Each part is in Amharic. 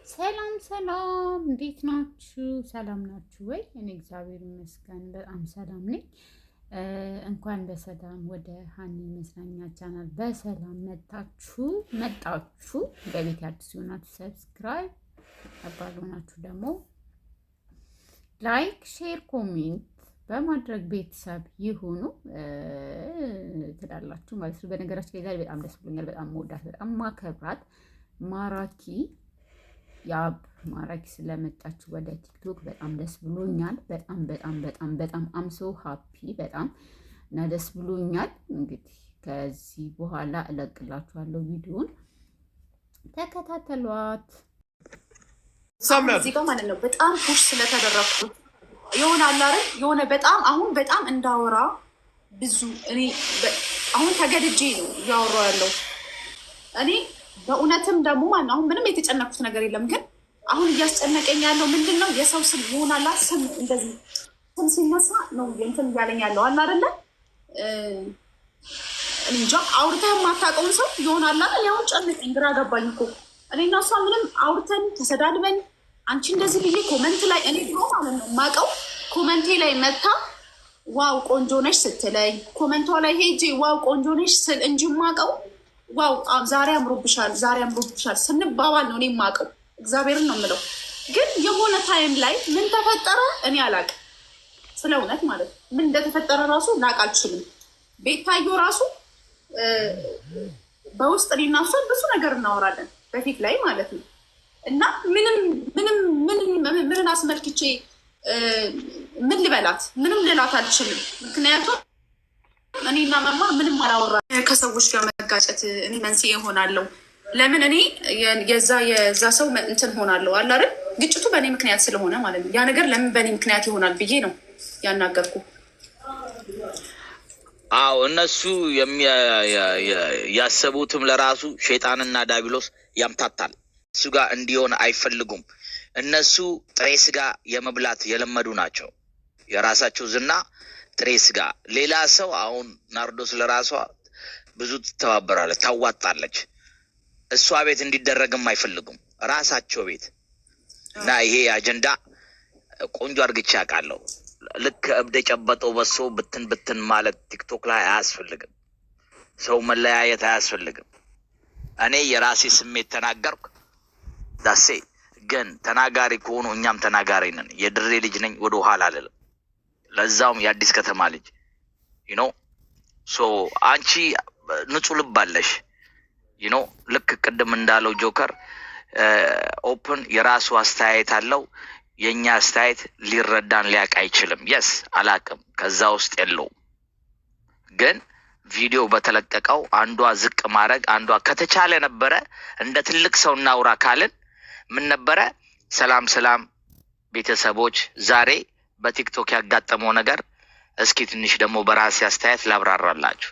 ሰላም ሰላም፣ እንዴት ናችሁ? ሰላም ናችሁ ወይ? እኔ እግዚአብሔር ይመስገን በጣም ሰላም ነኝ። እንኳን በሰላም ወደ ሀኒ መዝናኛ ቻናል በሰላም መጣችሁ። በቤት አዲስ የሆናችሁ ሰብስክራይብ፣ ነባር የሆናችሁ ደግሞ ላይክ፣ ሼር፣ ኮሜንት በማድረግ ቤተሰብ ይሁኑ ትላላችሁ ማለት ነው። በነገራችን ላይ ዛሬ በጣም ደስ ብሎኛል። በጣም መወዳት፣ በጣም ማከብራት ማራኪ ያብ ማራኪ ስለመጣችሁ ወደ ቲክቶክ በጣም ደስ ብሎኛል። በጣም አምሶ ሀፒ በጣም እና ደስ ብሎኛል። እንግዲህ ከዚህ በኋላ እለቅላችኋለሁ ቪዲዮን ተከታተሏት። እዚህ ጋር ማለት ነው በጣም ፑሽ ስለተደረግኩ የሆነ አላረ የሆነ በጣም እንዳወራ ብዙ እኔ አሁን ተገድጄ ነው እያወራሁ ያለው እኔ በእውነትም ደግሞ ማነው አሁን ምንም የተጨነኩት ነገር የለም። ግን አሁን እያስጨነቀኝ ያለው ምንድን ነው? የሰው ስም ይሆናላ ስም እንደዚህ ስም ሲነሳ ነው እንትን እያለኝ ያለው አለ አይደለ? እንጃ አውርተህ የማታውቀውን ሰው ይሆናላ። ያው ጨነቀኝ፣ ግራ ገባኝ እኮ እኔ እና እሷ ምንም አውርተን ተሰዳድበን አንቺ እንደዚህ ብዬ ኮመንት ላይ እኔ ድሮ ማለት ነው የማውቀው ኮመንቴ ላይ መታ ዋው ቆንጆ ነሽ ስትለኝ ኮመንቷ ላይ ሄጄ ዋው ቆንጆ ነሽ ስል እንጂ የማውቀው ዋው ዛሬ አምሮብሻል ስንባባል ነው እኔ የማውቀው። እግዚአብሔርን ነው የምለው። ግን የሆነ ታይም ላይ ምን ተፈጠረ እኔ አላውቅም። ስለ እውነት ማለት ምን እንደተፈጠረ ራሱ ላውቅ አልችልም። ቤታዮ ራሱ በውስጥ እኔና እሷን ብዙ ነገር እናወራለን በፊት ላይ ማለት ነው። እና ምንን አስመልክቼ ምን ልበላት ምንም ልላት አልችልም። ምክንያቱም እኔና መማ ምንም አላወራ ከሰዎች ጋር መጋጨት እኔ መንስኤ ሆናለሁ። ለምን እኔ የዛ ሰው እንትን ሆናለሁ አለ አይደል? ግጭቱ በእኔ ምክንያት ስለሆነ ማለት ነው። ያ ነገር ለምን በእኔ ምክንያት ይሆናል ብዬ ነው ያናገርኩ። አዎ እነሱ ያሰቡትም ለራሱ ሸይጣንና ዳቢሎስ ያምታታል። እሱ ጋር እንዲሆን አይፈልጉም። እነሱ ጥሬ ስጋ የመብላት የለመዱ ናቸው። የራሳቸው ዝና ጥሬ ስጋ። ሌላ ሰው አሁን ናርዶስ ለራሷ ብዙ ትተባበራለች፣ ታዋጣለች። እሷ ቤት እንዲደረግም አይፈልጉም ራሳቸው ቤት እና ይሄ አጀንዳ ቆንጆ አድርግቼ አውቃለሁ። ልክ እብድ የጨበጠው በሶ ብትን ማለት ቲክቶክ ላይ አያስፈልግም። ሰው መለያየት አያስፈልግም። እኔ የራሴ ስሜት ተናገርኩ ዳሴ። ግን ተናጋሪ ከሆኑ እኛም ተናጋሪ ነን። የድሬ ልጅ ነኝ፣ ወደ ኋላ አልልም። ለዛውም የአዲስ ከተማ ልጅ ዩኖ ሶ አንቺ ንጹህ ልብ አለሽ ዩኖ ልክ ቅድም እንዳለው ጆከር ኦፕን የራሱ አስተያየት አለው። የኛ አስተያየት ሊረዳን ሊያውቅ አይችልም። የስ አላቅም ከዛ ውስጥ የለውም። ግን ቪዲዮ በተለቀቀው አንዷ ዝቅ ማድረግ አንዷ ከተቻለ ነበረ እንደ ትልቅ ሰው እናውራ ካልን ምን ነበረ? ሰላም ቤተሰቦች፣ ዛሬ በቲክቶክ ያጋጠመው ነገር እስኪ ትንሽ ደግሞ በራሴ አስተያየት ላብራራላችሁ።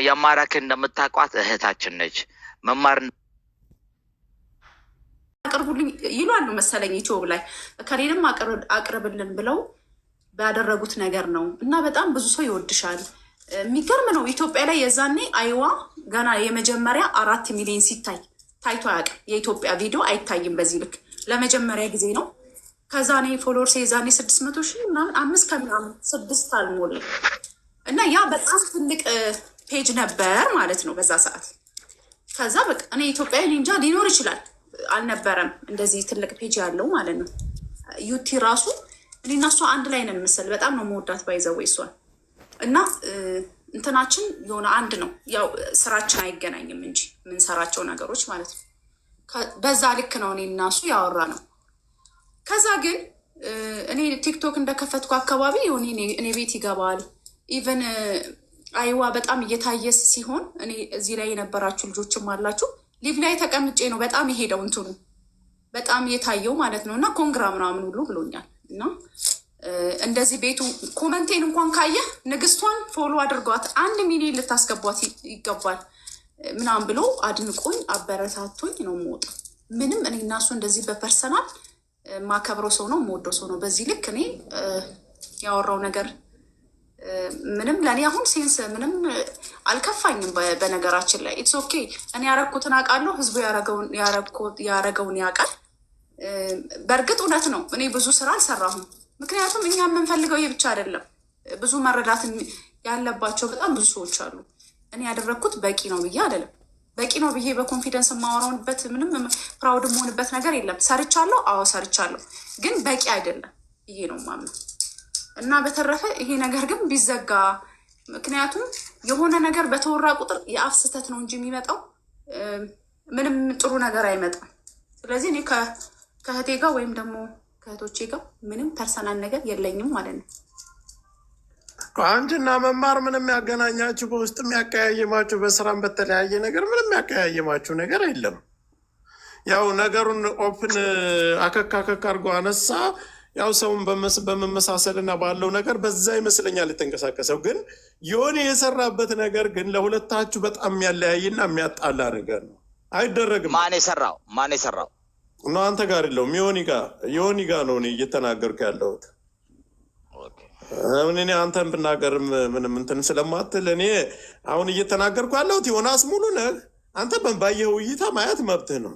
የማራኪ እንደምታውቋት እህታችን ነች። መማር አቅርቡልኝ ይሏሉ መሰለኝ ዩቲዩብ ላይ ከሌንም አቅርብልን ብለው ባደረጉት ነገር ነው። እና በጣም ብዙ ሰው ይወድሻል። የሚገርም ነው። ኢትዮጵያ ላይ የዛኔ አይዋ ገና የመጀመሪያ 4 ሚሊዮን ታይቶ አያውቅም። የኢትዮጵያ ቪዲዮ አይታይም በዚህ ልክ ለመጀመሪያ ጊዜ ነው። ከዛ እኔ ፎሎወርስ የዛኔ 600,000 ምናምን 5 ከምናምን 6 አልሞላ እና ያ በጣም ትልቅ ፔጅ ነበር ማለት ነው በዛ ሰዓት። ከዛ በቃ እኔ ኢትዮጵያ እንጃ ሊኖር ይችላል አልነበረም እንደዚህ ትልቅ ፔጅ ያለው ማለት ነው። ዩቲ ራሱ እኔና እሷ አንድ ላይ ነን መሰል። በጣም ነው መወዳት ባይዘው እሷን እና እንትናችን የሆነ አንድ ነው። ያው ስራችን አይገናኝም እንጂ የምንሰራቸው ነገሮች ማለት ነው። በዛ ልክ ነው እኔ እና እሱ ያወራ ነው። ከዛ ግን እኔ ቲክቶክ እንደከፈትኩ አካባቢ የሆነ እኔ ቤት ይገባል። ኢቨን አይዋ በጣም እየታየስ ሲሆን እኔ እዚህ ላይ የነበራችሁ ልጆችም አላችሁ ሊቭ ላይ ተቀምጬ ነው በጣም የሄደው እንትኑ በጣም እየታየው ማለት ነው። እና ኮንግራ ምናምን ሁሉ ብሎኛል። እና እንደዚህ ቤቱ ኮመንቴን እንኳን ካየህ ንግስቷን ፎሎ አድርጓት 1 ሚሊዮን ልታስገቧት ይገባል ምናምን ብሎ አድንቆኝ አበረታቶኝ ነው የምወጣው። ምንም እኔ እና እሱ እንደዚህ በፐርሰናል ማከብረው ሰው ነው የምወደው ሰው ነው። በዚህ ልክ እኔ ያወራው ነገር ምንም ለእኔ አሁን ሴንስ ምንም አልከፋኝም። በነገራችን ላይ ኢትስ ኦኬ። እኔ ያረግኩትን አውቃለሁ፣ ህዝቡ ያረገውን ያውቃል። በእርግጥ እውነት ነው፣ እኔ ብዙ ስራ አልሰራሁም። ምክንያቱም እኛ የምንፈልገው ይህ ብቻ አይደለም። ብዙ መረዳት ያለባቸው በጣም ብዙ ሰዎች አሉ። እኔ ያደረግኩት በቂ ነው ብዬ አይደለም። በቂ ነው ብዬ በኮንፊደንስ የማወራውንበት ምንም ፕራውድ የምሆንበት ነገር የለም። ሰርቻለሁ፣ አዎ ሰርቻለሁ፣ ግን በቂ አይደለም ብዬ ነው የማምነው። እና በተረፈ ይሄ ነገር ግን ቢዘጋ፣ ምክንያቱም የሆነ ነገር በተወራ ቁጥር የአፍ ስህተት ነው እንጂ የሚመጣው ምንም ጥሩ ነገር አይመጣም። ስለዚህ እኔ ከእህቴ ጋር ወይም ደግሞ ከእህቶቼ ጋር ምንም ፐርሰናል ነገር የለኝም ማለት ነው። አንቺና መማር ምንም ያገናኛችሁ፣ በውስጥ የሚያቀያየማችሁ፣ በስራም በተለያየ ነገር ምንም ያቀያየማችሁ ነገር የለም። ያው ነገሩን ኦፕን አከክ አድርጎ አነሳ። ያው ሰውን በመመሳሰል እና ባለው ነገር በዛ ይመስለኛል የተንቀሳቀሰው። ግን የሆነ የሰራበት ነገር ግን ለሁለታችሁ በጣም የሚያለያይና የሚያጣላ ነገር ነው። አይደረግም። ማን የሰራው ነው? አንተ ጋር የለውም። ዮኒ ጋ ነው እኔ እየተናገርኩ ያለሁት። እኔ አንተን ብናገርም ምንም እንትን ስለማትል እኔ አሁን እየተናገርኩ ያለሁት ዮናስ ሙሉነህ፣ አንተ ባየኸው እይታ ማየት መብትህ ነው።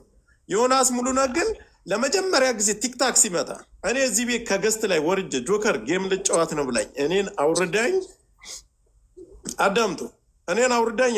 ዮናስ ሙሉነህ ግን ለመጀመሪያ ጊዜ ቲክታክ ሲመጣ እኔ እዚህ ቤት ከገስት ላይ ወርጄ ጆከር ጌም ልጫወት ነው ብላኝ እኔን አውርዳኝ፣ አዳምጡ፣ እኔን አውርዳኝ